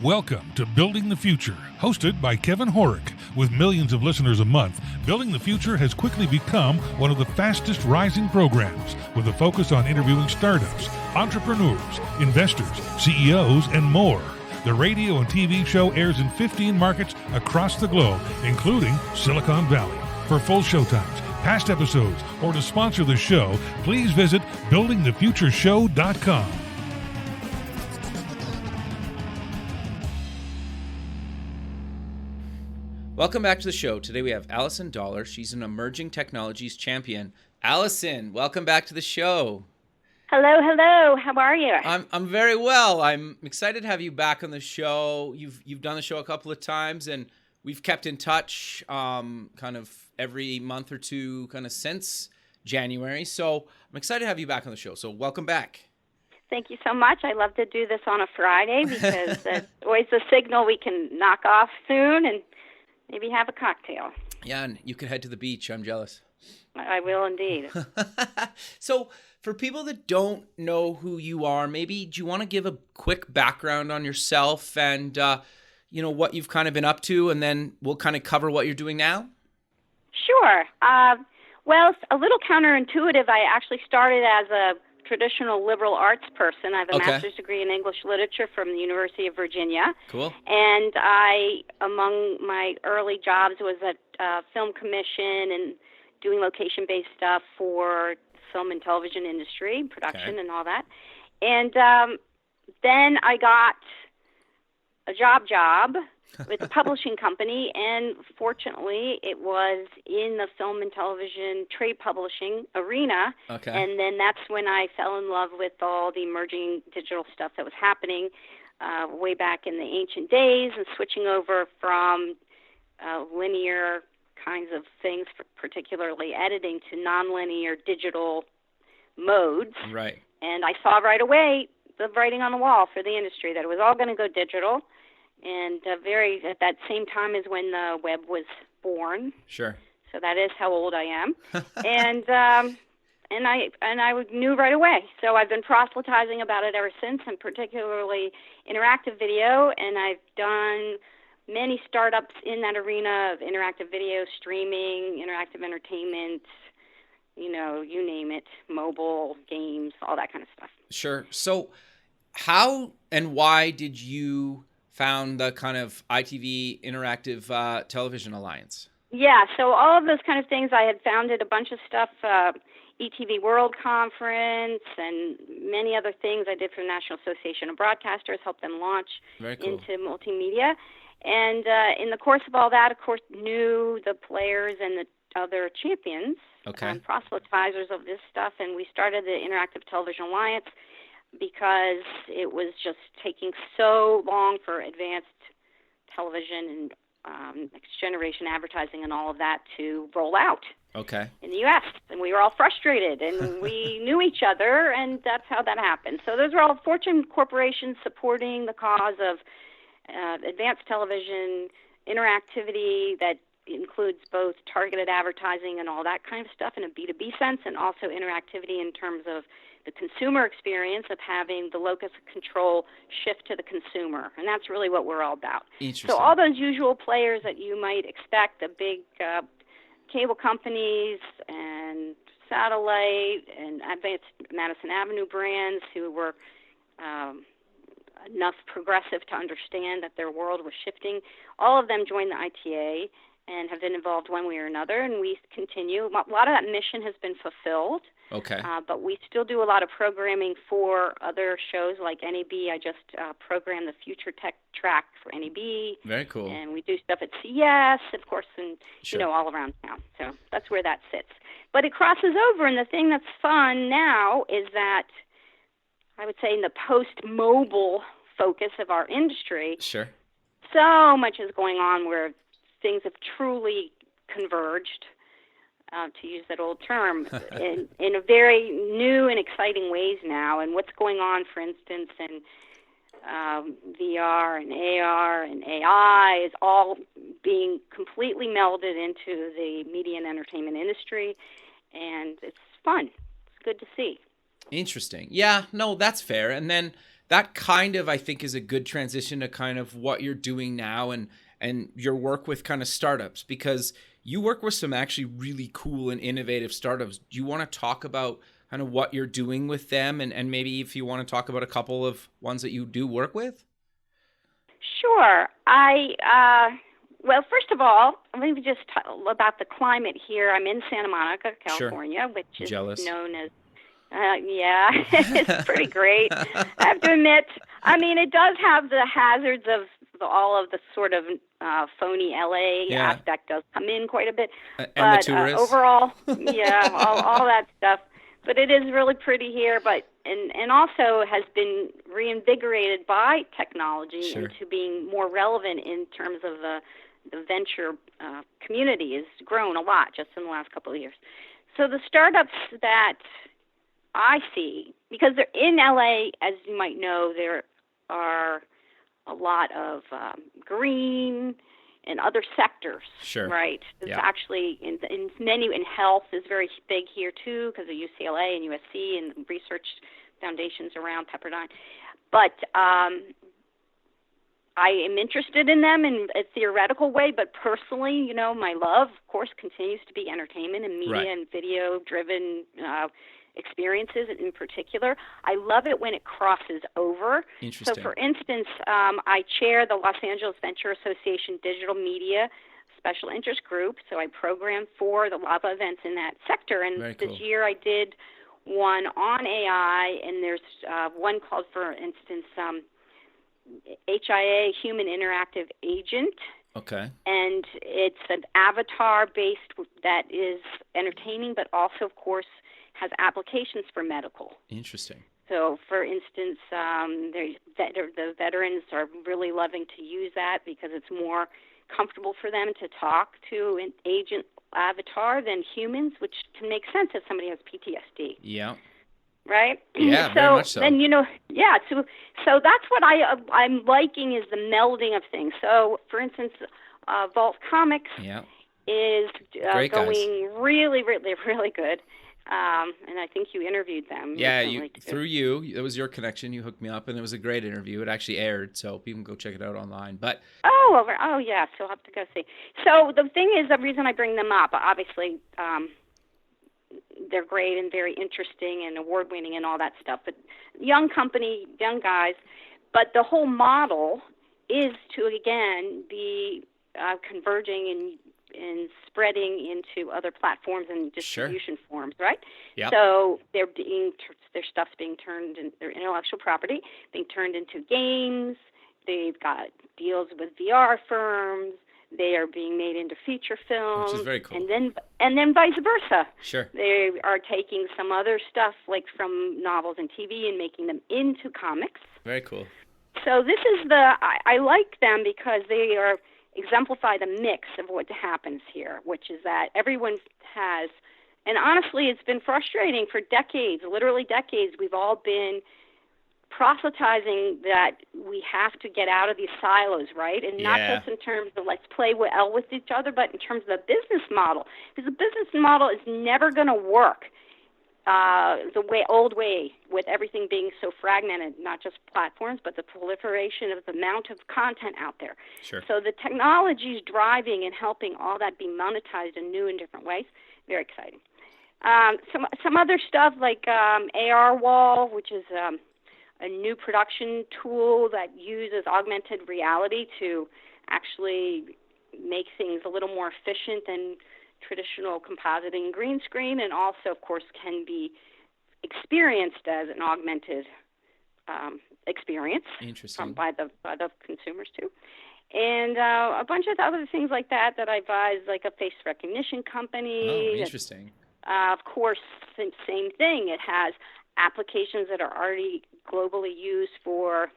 Welcome to Building the Future, hosted by Kevin Horick. With millions of listeners a month, Building the Future has quickly become one of the fastest rising programs, with a focus on interviewing startups, entrepreneurs, investors, CEOs, and more. The radio and TV show airs in 15 markets across the globe, including Silicon Valley. For full showtimes, past episodes, or to sponsor the show, please visit buildingthefutureshow.com. Welcome back to the show. Today we have Allison Dollar. She's an emerging technologies champion. Allison, welcome back to the show. Hello, hello. How are you? I'm very well. I'm excited to have you back on the show. You've done the show a couple of times, and we've kept in touch kind of every month or two kind of since January. So I'm excited to have you back on the show. So welcome back. Thank you so much. I love to do this on a Friday because it's always a signal we can knock off soon and maybe have a cocktail. Yeah, and you could head to the beach. I'm jealous. I will indeed. So for people that don't know who you are, maybe do you want to give a quick background on yourself and, what you've kind of been up to, and then we'll kind of cover what you're doing now? Sure. Well, a little counterintuitive. I actually started as a traditional liberal arts person. I have a master's degree in English literature from the University of Virginia. Cool. And among my early jobs was at Film Commission and doing location-based stuff for film and television industry, production and all that. And then I got a job with a publishing company, and fortunately it was in the film and television trade publishing arena. Okay. And then that's when I fell in love with all the emerging digital stuff that was happening way back in the ancient days, and switching over from linear kinds of things, particularly editing, to nonlinear digital modes. Right. And I saw right away the writing on the wall for the industry that it was all going to go digital. And at that same time is when the web was born. Sure. So that is how old I am. And I knew right away. So I've been proselytizing about it ever since, and particularly interactive video. And I've done many startups in that arena of interactive video, streaming, interactive entertainment, you name it, mobile, games, all that kind of stuff. Sure. So how and why did you found the kind of ITV Interactive Television Alliance? Yeah, so all of those kind of things. I had founded a bunch of stuff, ETV World Conference and many other things I did for the National Association of Broadcasters, helped them launch into multimedia. And in the course of all that, of course, knew the players and the other champions, proselytizers of this stuff, and we started the Interactive Television Alliance because it was just taking so long for advanced television and next generation advertising and all of that to roll out in the U.S. And we were all frustrated, and we knew each other, and that's how that happened. So those were all Fortune corporations supporting the cause of advanced television, interactivity that includes both targeted advertising and all that kind of stuff in a B2B sense, and also interactivity in terms of the consumer experience of having the locus of control shift to the consumer. And that's really what we're all about. So all those usual players that you might expect, the big cable companies and satellite and advanced Madison Avenue brands who were enough progressive to understand that their world was shifting, all of them joined the ITA and have been involved one way or another, and we continue. A lot of that mission has been fulfilled. But we still do a lot of programming for other shows like NAB. I just programmed the Future Tech track for NAB. Very cool. And we do stuff at CES, of course, and all around town. So that's where that sits. But it crosses over, and the thing that's fun now is that I would say in the post-mobile focus of our industry, so much is going on where things have truly converged, to use that old term, in a very new and exciting ways now. And what's going on, for instance, in VR and AR and AI is all being completely melded into the media and entertainment industry, and it's fun. It's good to see. Interesting. Yeah, no, that's fair. And then that kind of, I think, is a good transition to kind of what you're doing now and your work with kind of startups, because you work with some actually really cool and innovative startups. Do you want to talk about kind of what you're doing with them, and maybe if you want to talk about a couple of ones that you do work with? Sure. Well, first of all, let me just talk about the climate here. I'm in Santa Monica, California, Sure. which is Jealous. known as, yeah, it's pretty great. I have to admit, I mean, it does have the hazards of all of the sort of phony LA aspect does come in quite a bit. And but the tourists. Overall, yeah, all that stuff. But it is really pretty here, and also has been reinvigorated by technology Sure. into being more relevant in terms of the venture community has grown a lot just in the last couple of years. So the startups that I see, because they're in LA, as you might know, there are a lot of green and other sectors, Sure. right? It's Yeah. actually in health is very big here too, because of UCLA and USC and the research foundations around Pepperdine. But I am interested in them in a theoretical way, but personally, you know, my love, of course, continues to be entertainment and media Right. and video-driven experiences in particular. I love it when it crosses over. Interesting. So, for instance, I chair the Los Angeles Venture Association Digital Media Special Interest Group, so I program for the LAVA events in that sector. And Very cool. this year I did one on AI, and there's one called, for instance, HIA, Human Interactive Agent. Okay. And it's an avatar-based that is entertaining, but also, of course, has applications for medical. Interesting. So, for instance, the veterans are really loving to use that because it's more comfortable for them to talk to an agent avatar than humans, which can make sense if somebody has PTSD. Yeah. Right? Yeah, very much so. Then, you know, yeah, so that's what I'm liking is the melding of things. So, for instance, Vault Comics is going really, really, really good. And I think you interviewed them. Yeah, recently, through you. It was your connection. You hooked me up, and it was a great interview. It actually aired, so people can go check it out online. But oh yeah, so I'll have to go see. So the thing is, the reason I bring them up, obviously, they're great and very interesting and award-winning and all that stuff. But young company, young guys. But the whole model is to, again, be converging and spreading into other platforms and distribution forms, right? Yep. So their stuff's being turned in, their intellectual property being turned into games. They've got deals with VR firms. They are being made into feature films, which is very cool. And then vice versa. Sure. They are taking some other stuff like from novels and TV and making them into comics. Very cool. So this is I like them because they are exemplify the mix of what happens here, which is that everyone has, and honestly, it's been frustrating for decades, literally decades. We've all been proselytizing that we have to get out of these silos, right? And not just in terms of let's play well with each other, but in terms of the business model. Because the business model is never going to work the old way, with everything being so fragmented, not just platforms, but the proliferation of the amount of content out there. Sure. So the technology is driving and helping all that be monetized in new and different ways. Very exciting. Some other stuff like AR Wall, which is a new production tool that uses augmented reality to actually make things a little more efficient than traditional compositing green screen, and also, of course, can be experienced as an augmented experience by the consumers too. And a bunch of other things like that I advise, like a face recognition company. Oh, interesting. Of course, same thing. It has applications that are already globally used for,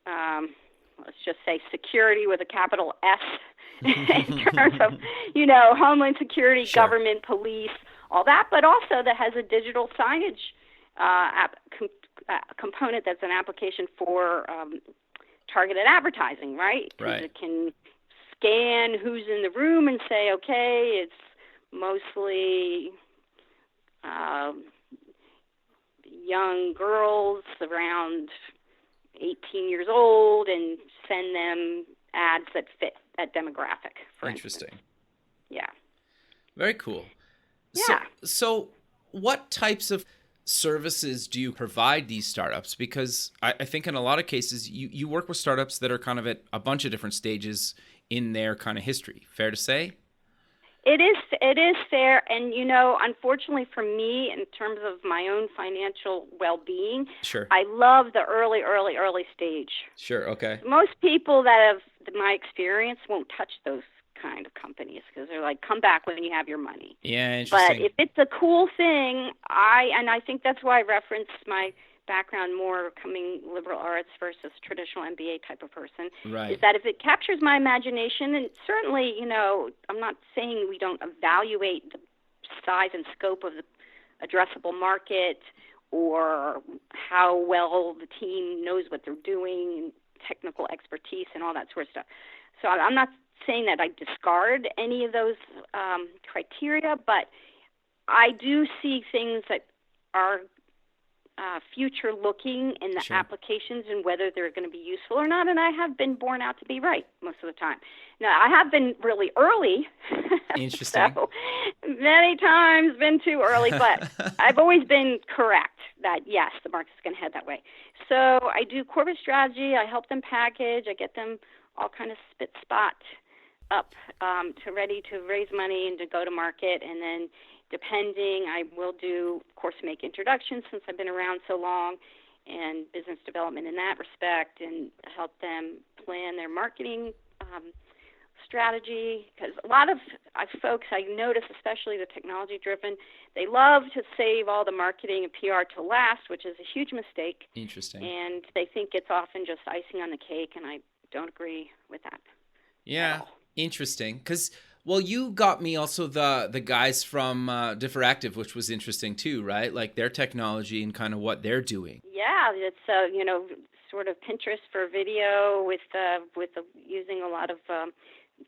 let's just say, security with a capital S, in terms of, Homeland Security, Sure. government, police, all that, but also that has a digital signage component that's an application for targeted advertising, right? 'Cause Right. it can scan who's in the room and say, okay, it's mostly young girls around 18 years old and send them ads that fit that demographic, for Interesting. instance. Yeah. Very cool. Yeah. So what types of services do you provide these startups? Because I think in a lot of cases, you work with startups that are kind of at a bunch of different stages in their kind of history. Fair to say? It is fair, and unfortunately for me, in terms of my own financial well-being, Sure. I love the early stage. Sure. Okay. Most people that have my experience won't touch those kind of companies because they're like, come back when you have your money. Yeah, interesting. But if it's a cool thing, I think that's why I referenced my background more coming liberal arts versus traditional MBA type of person, right. is that if it captures my imagination, and certainly, I'm not saying we don't evaluate the size and scope of the addressable market or how well the team knows what they're doing and technical expertise and all that sort of stuff. So I'm not saying that I discard any of those criteria, but I do see things that are future-looking in the Sure. applications and whether they're going to be useful or not, and I have been borne out to be right most of the time. Now, I have been really early. Interesting. So many times been too early, but I've always been correct that, yes, the market's going to head that way. So I do corporate strategy. I help them package. I get them all kind of spot up to ready to raise money and to go to market, and then depending, I will do, of course, make introductions since I've been around so long, and business development in that respect, and help them plan their marketing strategy. Because a lot of folks, I notice, especially the technology-driven, they love to save all the marketing and PR to last, which is a huge mistake. Interesting. And they think it's often just icing on the cake, and I don't agree with that. Yeah, interesting. Because... Well, you got me also the guys from Differactive, which was interesting too, right? Like their technology and kind of what they're doing. Yeah, it's sort of Pinterest for video with using a lot of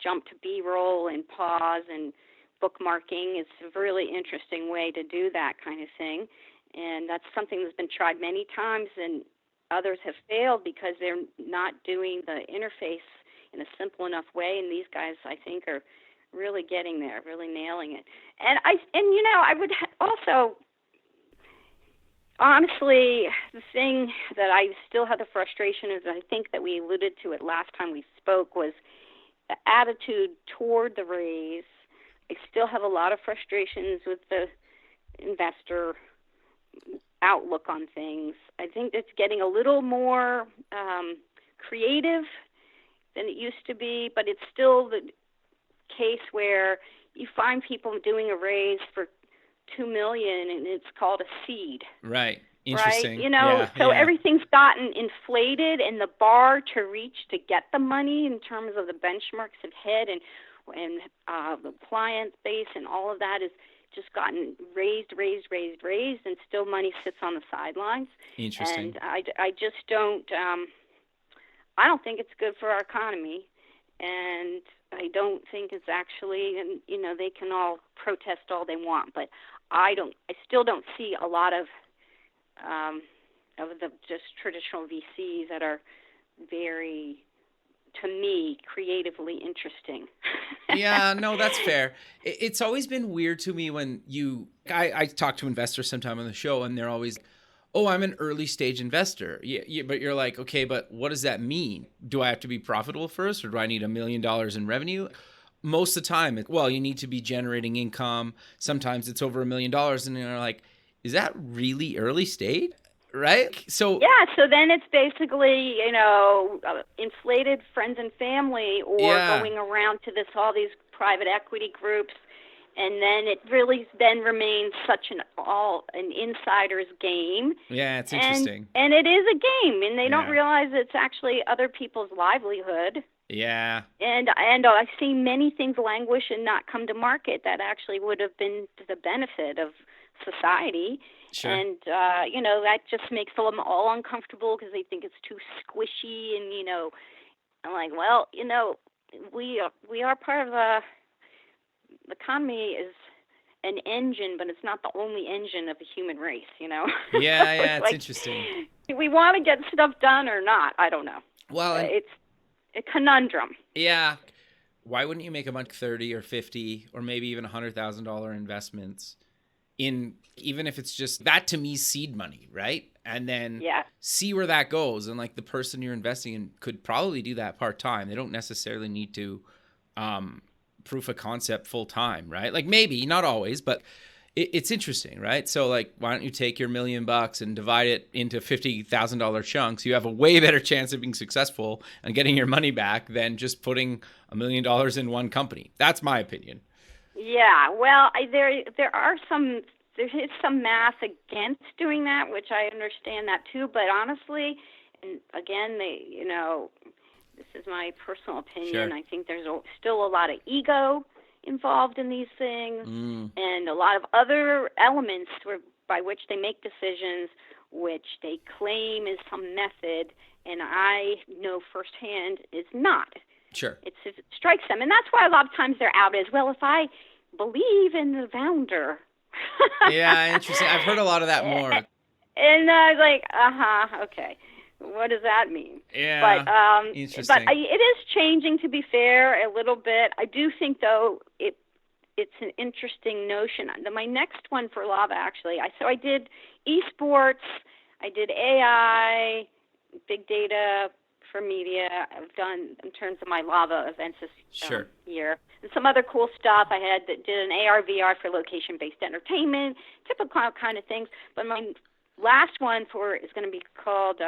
jump to B-roll and pause and bookmarking. It's a really interesting way to do that kind of thing, and that's something that's been tried many times, and others have failed because they're not doing the interface in a simple enough way. And these guys, I think, are really getting there, really nailing it. And I would also, honestly, the thing that I still have the frustration is, I think that we alluded to it last time we spoke, was the attitude toward the raise. I still have a lot of frustrations with the investor outlook on things. I think it's getting a little more creative than it used to be, but it's still the case where you find people doing a raise for $2 million and it's called a seed. Right. Interesting. Right? Everything's gotten inflated, and the bar to reach to get the money in terms of the benchmarks have hit, and the client base and all of that is just gotten raised, and still money sits on the sidelines. Interesting. And I just don't. I don't think it's good for our economy, and I don't think it's actually, and they can all protest all they want, but I still don't see a lot of the just traditional VCs that are very, to me, creatively interesting. Yeah, no, that's fair. It's always been weird to me when I talk to investors sometime on the show, and they're always, oh, I'm an early stage investor. Yeah, but you're like, okay, but what does that mean? Do I have to be profitable first, or do I need $1 million in revenue? Most of the time, you need to be generating income. Sometimes it's over $1 million, and you're like, is that really early stage? Right? So then it's basically, inflated friends and family, or going around to all these private equity groups. And then it really remains such an insider's game. Yeah, it's interesting. And it is a game, and they don't realize it's actually other people's livelihood. Yeah. And I've seen many things languish and not come to market that actually would have been to the benefit of society. Sure. And, that just makes them all uncomfortable because they think it's too squishy. And, I'm like, well, we are part of the economy is an engine, but it's not the only engine of the human race, Yeah, it's like, interesting. Do we want to get stuff done or not? I don't know. Well, it's a conundrum. Yeah. Why wouldn't you make a bunch of 30 or 50 or maybe even $100,000 investments in, even if it's just that, to me, seed money, right? And then see where that goes. And like the person you're investing in could probably do that part-time. They don't necessarily need to proof of concept full-time, right? Like maybe, not always, but it's interesting, right? So like, why don't you take your $1 million and divide it into $50,000 chunks? You have a way better chance of being successful and getting your money back than just putting $1 million in one company. That's my opinion. Yeah, well, there is some math against doing that, which I understand that too. But honestly, and again, this is my personal opinion. Sure. I think there's still a lot of ego involved in these things, and a lot of other elements by which they make decisions, which they claim is some method, and I know firsthand is not. Sure. It strikes them, and that's why a lot of times they're out as well. If I believe in the founder. Yeah, interesting. I've heard a lot of that more. And I was like, okay. What does that mean? Yeah, but interesting. But it is changing, to be fair, a little bit. I do think, though, it's an interesting notion. My next one for Lava, actually, I did esports, I did AI, big data for media. I've done in terms of my Lava events this year, and some other cool stuff. I did an AR VR for location-based entertainment, typical kind of things. But my last one is going to be called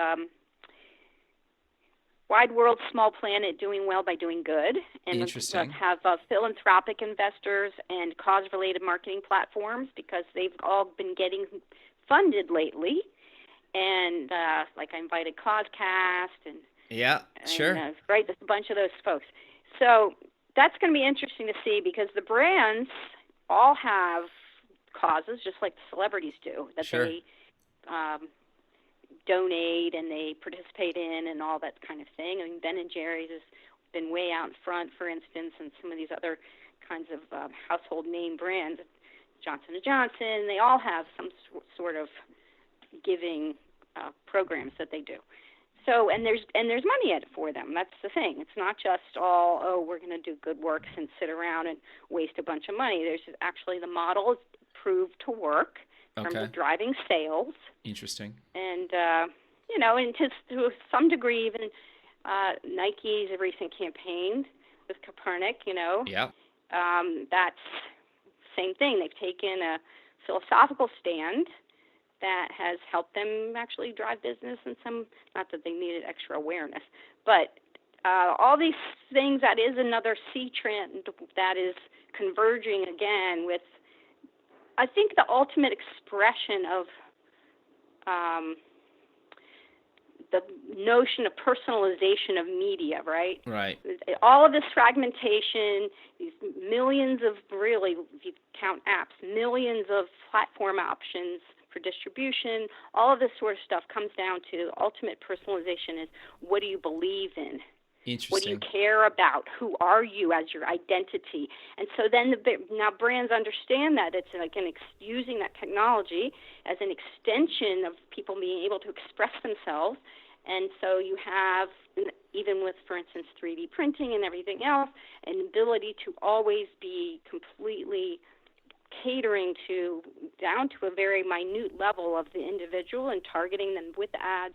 Wide World, Small Planet, Doing Well by Doing Good. And interesting. Let's have philanthropic investors and cause-related marketing platforms, because they've all been getting funded lately. And like I invited Comcast and sure. Right, there's a bunch of those folks. So that's going to be interesting to see, because the brands all have causes, just like the celebrities do, that they donate and they participate in and all that kind of thing. I mean, Ben & Jerry's has been way out in front, for instance, and some of these other kinds of household name brands, Johnson & Johnson, they all have some sort of giving programs that they do. So, and there's money in it for them. That's the thing. It's not just all, we're going to do good works and sit around and waste a bunch of money. There's actually, the model is proved to work in terms of driving sales. Interesting. And, and to some degree, even Nike's recent campaign with Copernic, that's same thing. They've taken a philosophical stand that has helped them actually drive business, and not that they needed extra awareness, but all these things, that is another sea trend that is converging again with, I think, the ultimate expression of the notion of personalization of media, right? Right. All of this fragmentation, these millions of, really, if you count apps, millions of platform options for distribution, all of this sort of stuff comes down to ultimate personalization is, what do you believe in? Interesting. What do you care about? Who are you as your identity? And so then now brands understand that it's like using that technology as an extension of people being able to express themselves. And so you have, even with, for instance, 3D printing and everything else, an ability to always be completely catering down to a very minute level of the individual and targeting them with ads,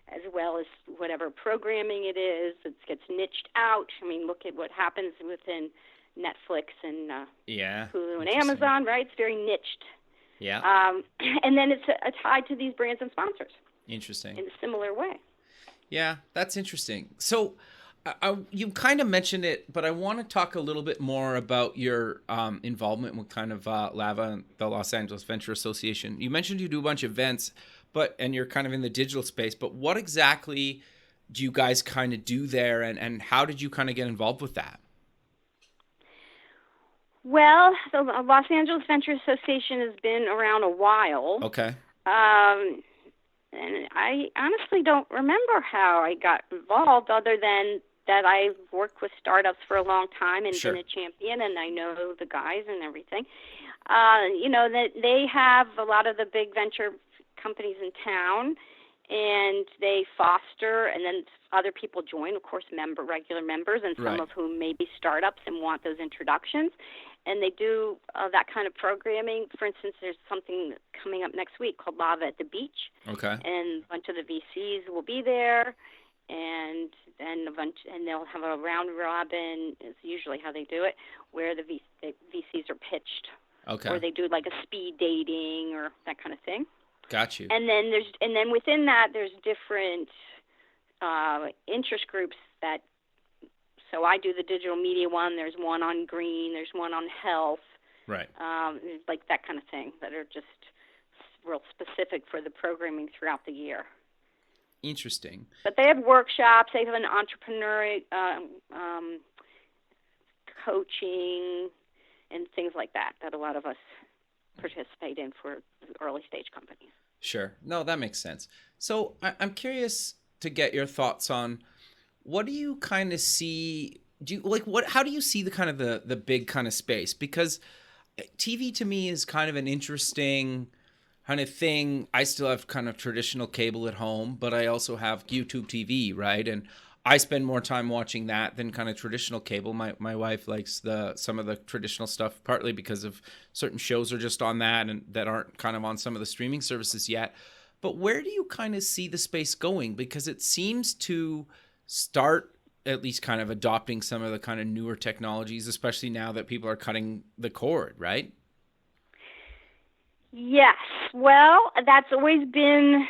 as well as whatever programming it is. It gets niched out. I mean, look at what happens within Netflix and Hulu and Amazon, right? It's very niched. Yeah. And then it's tied to these brands and sponsors. Interesting. In a similar way. Yeah, that's interesting. So you kind of mentioned it, but I want to talk a little bit more about your involvement with kind of LAVA and the Los Angeles Venture Association. You mentioned you do a bunch of events, and you're kind of in the digital space, but what exactly do you guys kind of do there, and how did you kind of get involved with that? Well, the Los Angeles Venture Association has been around a while. Okay. And I honestly don't remember how I got involved, other than that I've worked with startups for a long time and been a champion, and I know the guys and everything. they have a lot of the big venture companies in town, and they foster, and then other people join, of course, regular members, and some of whom may be startups and want those introductions. And they do that kind of programming. For instance, there's something coming up next week called Lava at the Beach. Okay. And a bunch of the VCs will be there, and then they'll have a round robin, is usually how they do it, where the VCs are pitched. Okay. Or they do like a speed dating or that kind of thing. Got you. And then within that, there's different interest groups that. So I do the digital media one. There's one on green. There's one on health. Right. Like that kind of thing that are just real specific for the programming throughout the year. Interesting. But they have workshops. They have an entrepreneur coaching and things like that a lot of us participate in for early stage companies. Sure. No, that makes sense. So I'm curious to get your thoughts on what do you kind of see? How do you see the kind of the big kind of space? Because TV to me is kind of an interesting kind of thing. I still have kind of traditional cable at home, but I also have YouTube TV, right? And I spend more time watching that than kind of traditional cable. My wife likes some of the traditional stuff, partly because of certain shows are just on that and that aren't kind of on some of the streaming services yet. But where do you kind of see the space going? Because it seems to start at least kind of adopting some of the kind of newer technologies, especially now that people are cutting the cord, right? Yes. Well, that's always been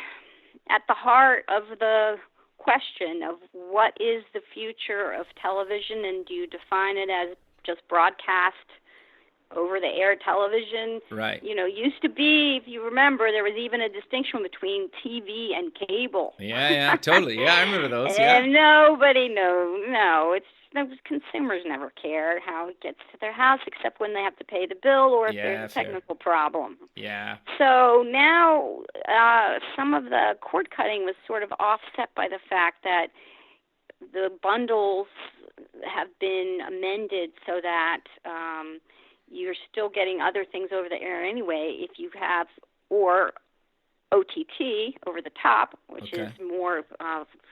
at the heart of the question of what is the future of television, and do you define it as just broadcast over-the-air television? Right. Used to be, if you remember, there was even a distinction between TV and cable. Yeah, totally. Yeah, I remember those. And nobody consumers never care how it gets to their house, except when they have to pay the bill or if there's a technical problem. Yeah. So now some of the cord cutting was sort of offset by the fact that the bundles have been amended so that you're still getting other things over the air anyway if you have, or OTT, over the top, which is more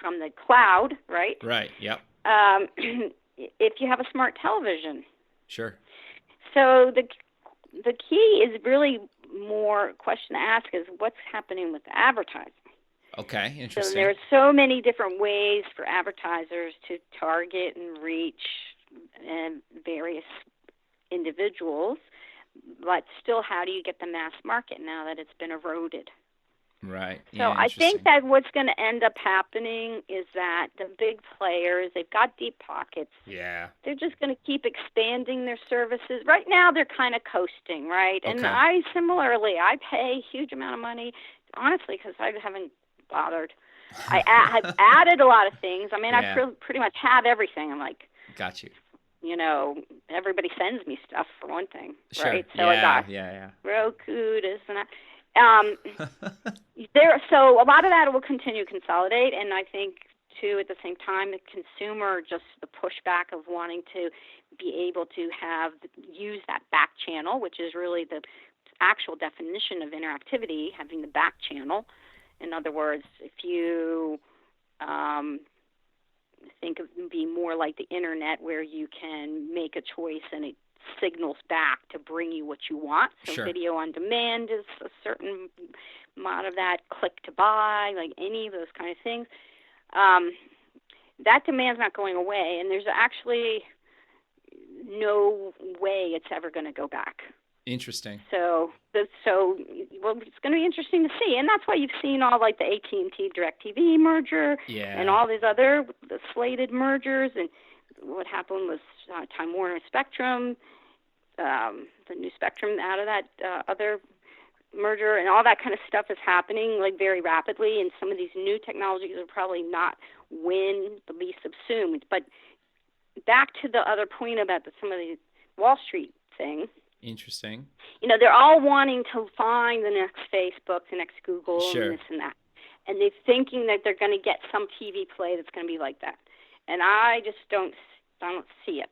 from the cloud, right? Right, yep. If you have a smart television. Sure. So the key is really more question to ask is what's happening with advertising. Okay, interesting. So there are so many different ways for advertisers to target and reach various individuals, but still, how do you get the mass market now that it's been eroded? Right. So I think that what's going to end up happening is that the big players, they've got deep pockets. Yeah. They're just going to keep expanding their services. Right now, they're kind of coasting, right? Okay. And I pay a huge amount of money, honestly, because I haven't bothered. I've added a lot of things. I mean, I pretty much have everything. I'm like, got you. Everybody sends me stuff for one thing, sure. right? So I got yeah. Roku, this and that. So a lot of that will continue to consolidate, and I think too at the same time the consumer, just the pushback of wanting to be able to use that back channel, which is really the actual definition of interactivity, having the back channel. In other words, if you think of it being more like the internet where you can make a choice and it signals back to bring you what you want. So sure. Video on demand is a certain amount of that, click to buy, like any of those kind of things. That demand's not going away, and there's actually no way it's ever going to go back. Interesting. So it's going to be interesting to see, and that's why you've seen all like the AT&T DirecTV merger, and all these other slated mergers, and what happened was Time Warner Spectrum, the new Spectrum out of that other merger, and all that kind of stuff is happening like very rapidly, and some of these new technologies are probably not when they'll be subsumed. But back to the other point about some of the Wall Street thing. Interesting. They're all wanting to find the next Facebook, the next Google, sure. and this and that. And they're thinking that they're going to get some TV play that's going to be like that. And I just don't see it.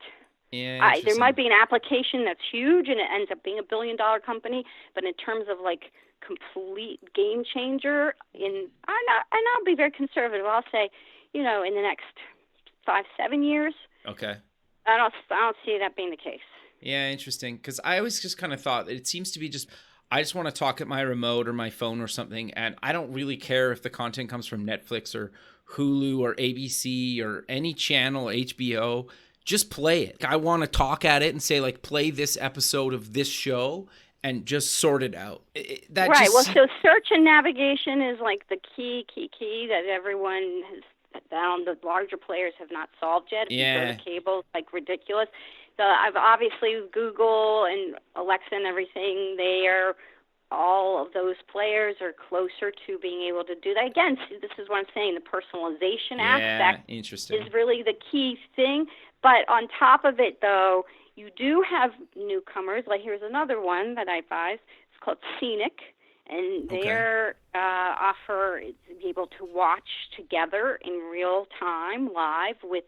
Yeah, There might be an application that's huge and it ends up being $1 billion company, but in terms of like complete game changer, and I'll be very conservative. I'll say, in the next 5-7 years. Okay. I don't see that being the case. Yeah, interesting. Because I always just kind of thought that it seems to be I just want to talk at my remote or my phone or something, and I don't really care if the content comes from Netflix or Hulu or ABC or any channel, HBO. Just play it. I want to talk at it and say, like, play this episode of this show and just sort it out. Right. Well, so search and navigation is like the key that everyone has found. The larger players have not solved yet. If you go to cable, it's like ridiculous. I've obviously Google and Alexa and everything, all of those players are closer to being able to do that. Again, this is what I'm saying, the personalization aspect is really the key thing. But on top of it, though, you do have newcomers. Like here's another one that I advise. It's called Scenic, and they're offer to be able to watch together in real time, live, with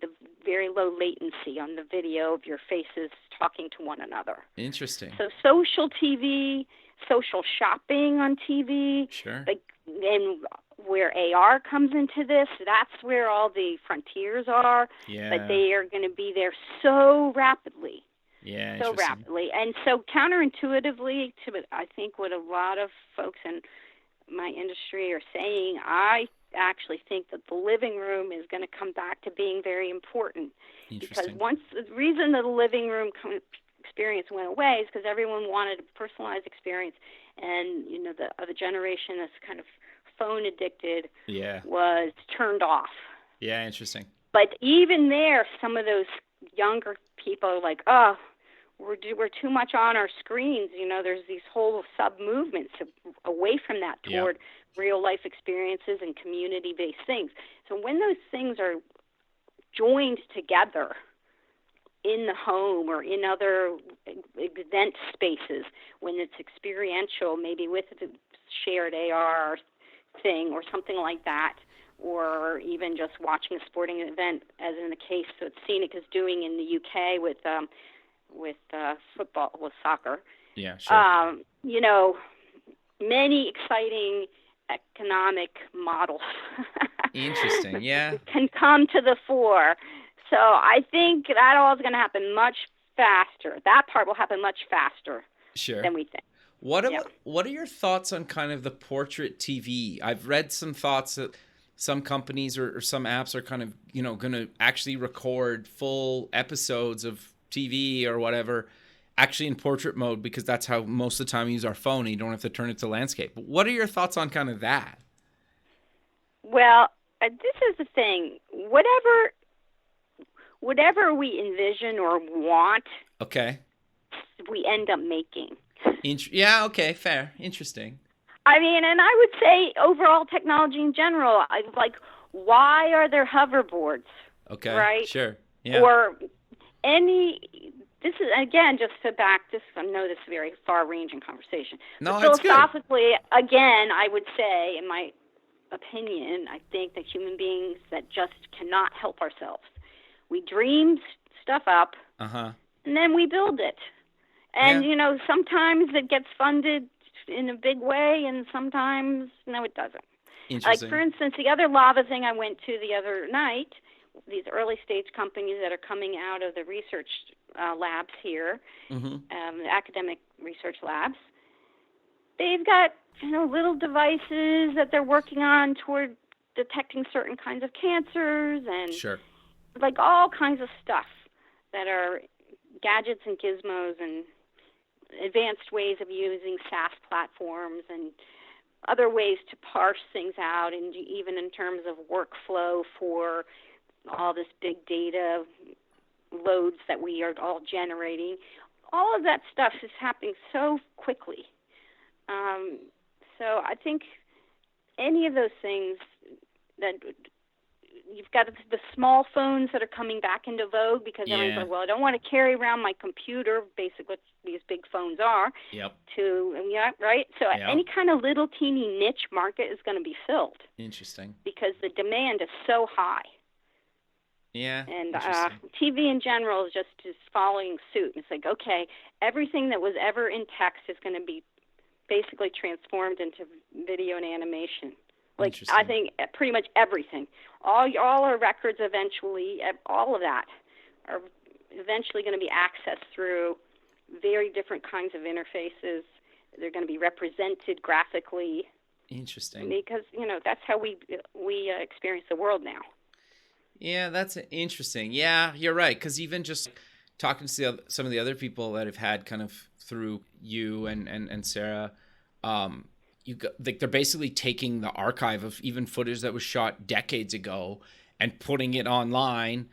the very low latency on the video of your faces talking to one another. Interesting. So social TV, social shopping on TV, and where AR comes into this, that's where all the frontiers are. Yeah. But they are going to be there so rapidly. Yeah, so rapidly. And so counterintuitively to, I think, what a lot of folks in my industry are saying, I actually think that the living room is going to come back to being very important. Because the reason that the living room experience went away is because everyone wanted a personalized experience, and the generation that's kind of phone addicted was turned off. Yeah, interesting. But even there, some of those younger people are like, oh, we're too much on our screens. There's these whole sub-movements away from that toward real-life experiences and community-based things. So when those things are joined together in the home or in other event spaces, when it's experiential, maybe with a shared AR thing or something like that, or even just watching a sporting event, as in the case that Scenic is doing in the UK with football, with soccer. Yeah, sure. Many exciting economic models. Interesting, yeah. Can come to the fore. So I think that all is going to happen much faster. That part will happen much faster than we think. What are your thoughts on kind of the portrait TV? I've read some thoughts that some companies or some apps are kind of, going to actually record full episodes of TV or whatever actually in portrait mode, because that's how most of the time we use our phone and you don't have to turn it to landscape. But what are your thoughts on kind of that? Well, this is the thing. Whatever we envision or want, we end up making. Okay, fair. Interesting. I mean, and I would say overall technology in general, why are there hoverboards? Okay, right? Sure. Yeah. Or this is, again, just to back this, I know this is a very far-ranging conversation. No, but philosophically, again, I would say, in my opinion, I think that human beings that just cannot help ourselves. We dream stuff up, and then we build it. And, sometimes it gets funded in a big way, and sometimes, no, it doesn't. Like, for instance, the other lava thing I went to the other night, these early-stage companies that are coming out of the research labs here, academic research labs, they've got, little devices that they're working on toward detecting certain kinds of cancers and like all kinds of stuff that are gadgets and gizmos and advanced ways of using SaaS platforms and other ways to parse things out, and even in terms of workflow for all this big data loads that we are all generating. All of that stuff is happening so quickly. So I think any of those things that you've got the small phones that are coming back into vogue because everyone's like, well, I don't want to carry around my computer, basically what these big phones are. Right? So any kind of little teeny niche market is going to be filled. Interesting. Because the demand is so high. Yeah. And TV in general is just following suit. It's like, okay, everything that was ever in text is going to be basically transformed into video and animation. Like, I think pretty much everything. All our records eventually, all of that, are eventually going to be accessed through very different kinds of interfaces. They're going to be represented graphically. Interesting. Because, that's how we experience the world now. Yeah, that's interesting. Yeah, you're right. Because even just talking to some of the other people that have had kind of through you and Sarah, they're basically taking the archive of even footage that was shot decades ago and putting it online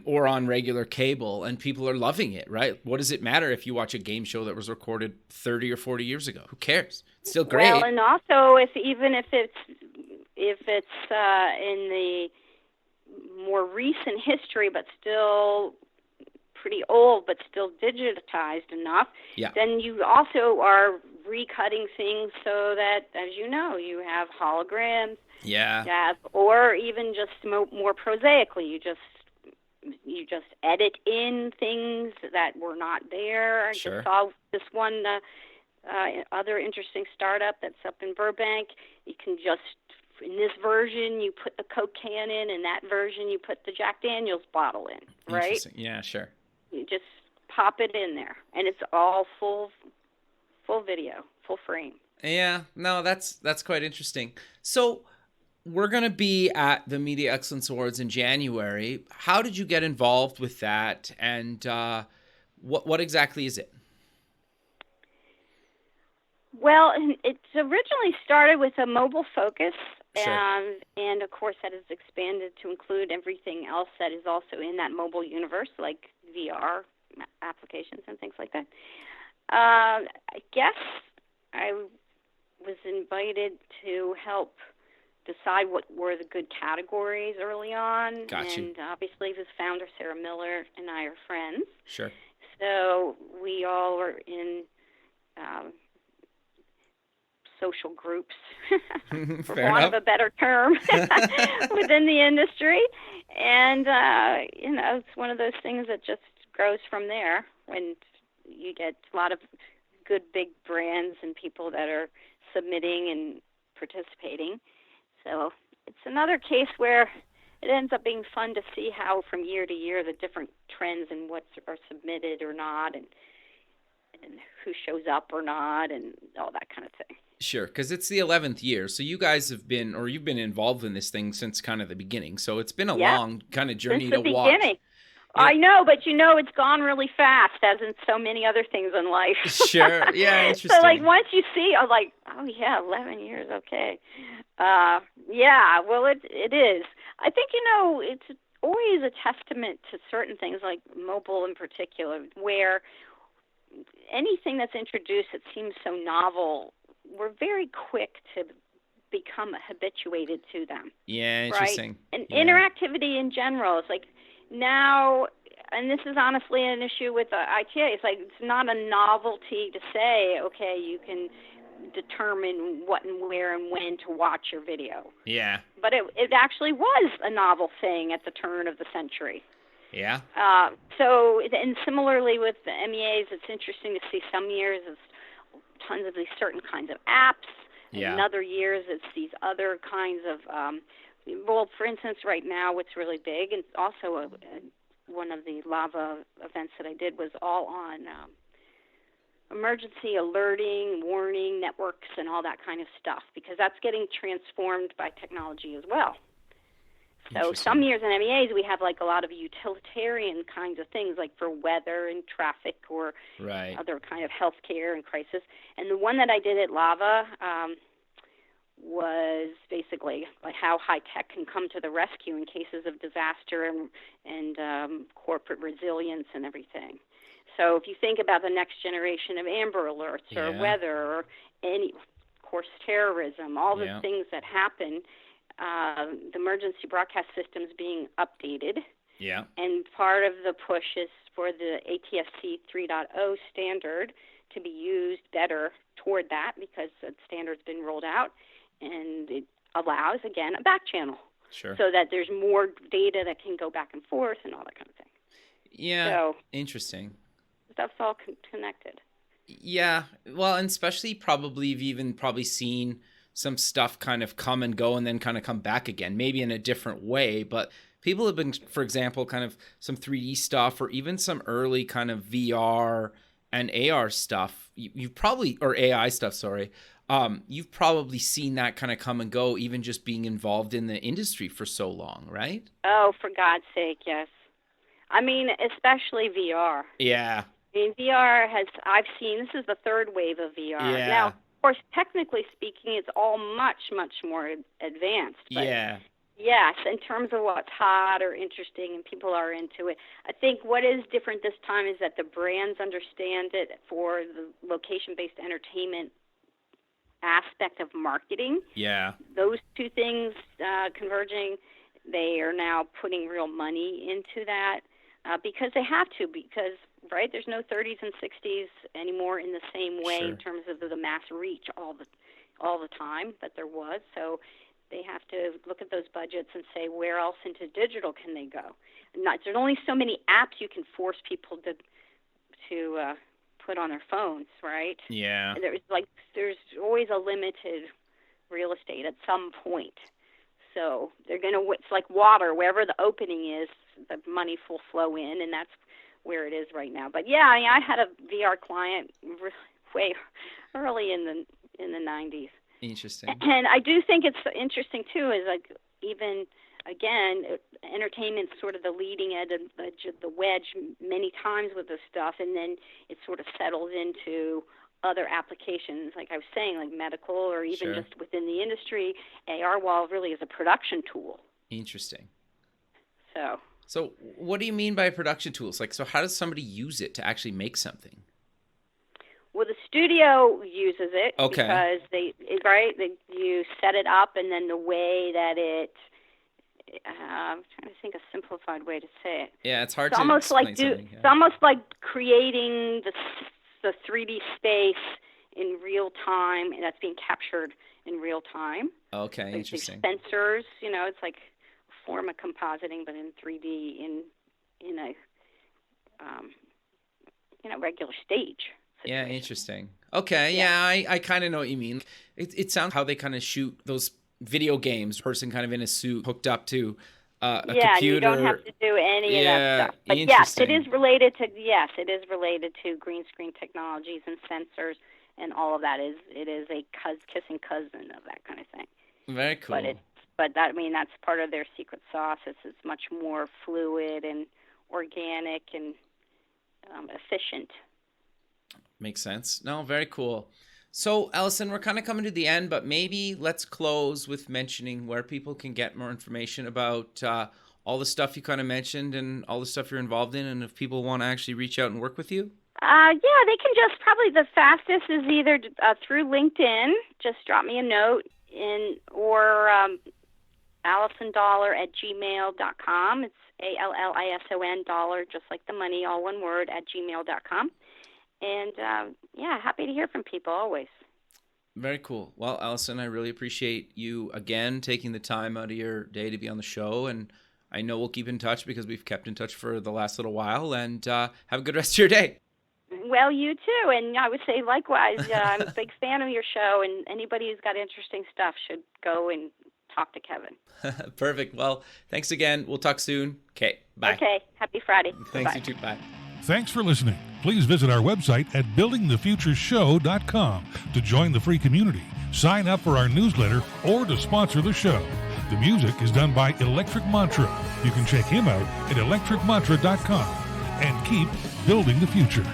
or on regular cable, and people are loving it, right? What does it matter if you watch a game show that was recorded 30 or 40 years ago? Who cares? It's still great. Well, and also if it's in the more recent history, but still pretty old, but still digitized enough, then you also are recutting things so that, as you know, you have holograms. Yeah. Or even just more prosaically, you just edit in things that were not there. Sure. I just saw this one other interesting startup that's up in Burbank. You can just, in this version, you put the Coke can in that version, you put the Jack Daniels bottle in, right? Interesting. Yeah, sure. You just pop it in there, and it's all full video, full frame. Yeah, no, that's quite interesting. So we're going to be at the Media Excellence Awards in January. How did you get involved with that, and what exactly is it? Well, it originally started with a mobile focus, sure. And of course that has expanded to include everything else that is also in that mobile universe, like VR applications and things like that. I guess I was invited to help decide what were the good categories early on. Got you. And obviously the founder, Sarah Miller, and I are friends. Sure. So we all were in social groups, for want of a better term, within the industry. And, it's one of those things that just grows from there when you get a lot of good big brands and people that are submitting and participating. So it's another case where it ends up being fun to see how from year to year the different trends and what are submitted or not, and who shows up or not, and all that kind of thing. Sure, because it's the 11th year. So you guys you've been involved in this thing since kind of the beginning. So it's been a long kind of journey to watch. Beginning. Yeah. I know, but it's gone really fast, as in so many other things in life. Sure, yeah, interesting. So once you see, I'm like, oh yeah, 11 years, okay. Yeah, well, it is. I think, it's always a testament to certain things, like mobile in particular, where anything that's introduced that seems so novel, we're very quick to become habituated to them. Yeah, interesting. Right? And interactivity in general is like now, and this is honestly an issue with the ITA, it's like it's not a novelty to say, okay, you can determine what and where and when to watch your video. Yeah. But it actually was a novel thing at the turn of the century. Yeah. And similarly with the MEAs, it's interesting to see some years it's tons of these certain kinds of apps. Yeah. In other years, it's these other kinds of, well, for instance, right now, what's really big, and also one of the Lava events that I did was all on emergency alerting, warning networks, and all that kind of stuff, because that's getting transformed by technology as well. So some years in MEAs, we have like a lot of utilitarian kinds of things, like for weather and traffic or other kind of healthcare and crisis. And the one that I did at Lava was basically like how high tech can come to the rescue in cases of disaster and corporate resilience and everything. So if you think about the next generation of Amber Alerts or weather or any, of course, terrorism, all the things that happen, the emergency broadcast systems being updated. Yeah. And part of the push is for the ATSC 3.0 standard to be used better toward that, because the standard's been rolled out, and it allows, again, a back channel. Sure. So that there's more data that can go back and forth and all that kind of thing. Yeah. So, interesting. Stuff's all connected. Yeah. Well, and especially probably you've even seen some stuff kind of come and go and then kind of come back again, maybe in a different way. But people have been, for example, kind of some 3D stuff or even some early kind of VR and AR stuff. You've probably, or AI stuff, sorry. You've probably seen that kind of come and go, even just being involved in the industry for so long, right? Oh, for God's sake, yes. I mean, especially VR. Yeah. I mean, VR I've seen, this is the third wave of VR. Yeah. Now, of course, technically speaking, it's all much, much more advanced. But yeah. Yes, in terms of what's hot or interesting and people are into it. I think what is different this time is that the brands understand it for the location-based entertainment aspect of marketing. Yeah. Those two things converging, they are now putting real money into that because they have to, because, right, there's no 30s and 60s anymore in the same way Sure. in terms of the mass reach all the time that there was. So they have to look at those budgets and say, where else into digital can they go? There's only so many apps you can force people to put on their phones, right? Yeah. There's always a limited real estate at some point. So it's like water, wherever the opening is, the money will flow in, and that's where it is right now. But yeah, I mean, I had a VR client way early in the 90s. Interesting. And I do think it's interesting too, is like even again, entertainment's sort of the leading edge of the wedge many times with this stuff, and then it sort of settles into other applications, like I was saying, like medical or even Sure. just within the industry. AR Wall really is a production tool. Interesting. So what do you mean by production tools? Like, so how does somebody use it to actually make something? well, the studio uses it Okay. because you set it up, and then the way that I'm trying to think a simplified way to say it. Yeah, it's hard It's to almost explain like something. it's almost like creating the 3D space in real time, and that's being captured in real time. Okay, Like interesting. these sensors, it's like a form of compositing, but in 3D in a regular stage. Yeah, situation. interesting. Okay, yeah, I kind of know what you mean. It sounds how they kind of shoot those video games, person kind of in a suit hooked up to a computer. And you don't have to do any of that stuff. But yes, it is related to green screen technologies and sensors and all of that. It is a kissing cousin of that kind of thing. Very cool. But that's part of their secret sauce. It's much more fluid and organic and efficient. Makes sense. No, very cool. So, Allison, we're kind of coming to the end, but maybe let's close with mentioning where people can get more information about all the stuff you kind of mentioned and all the stuff you're involved in, and if people want to actually reach out and work with you. They can just, probably the fastest is either through LinkedIn, just drop me a note, or Allison Dollar at gmail.com. It's ALLISON dollar, just like the money, all one word, at gmail.com. And, happy to hear from people always. Very cool. Well, Allison, I really appreciate you, again, taking the time out of your day to be on the show. And I know we'll keep in touch because we've kept in touch for the last little while. And have a good rest of your day. Well, you too. And I would say likewise, I'm a big fan of your show. And anybody who's got interesting stuff should go and talk to Kevin. Perfect. Well, thanks again. We'll talk soon. Okay. Bye. Okay. Happy Friday. Thanks, Bye. you too. Bye. Thanks for listening. Please visit our website at buildingthefutureshow.com to join the free community, sign up for our newsletter, or to sponsor the show. The music is done by Electric Mantra. You can check him out at electricmantra.com and keep building the future.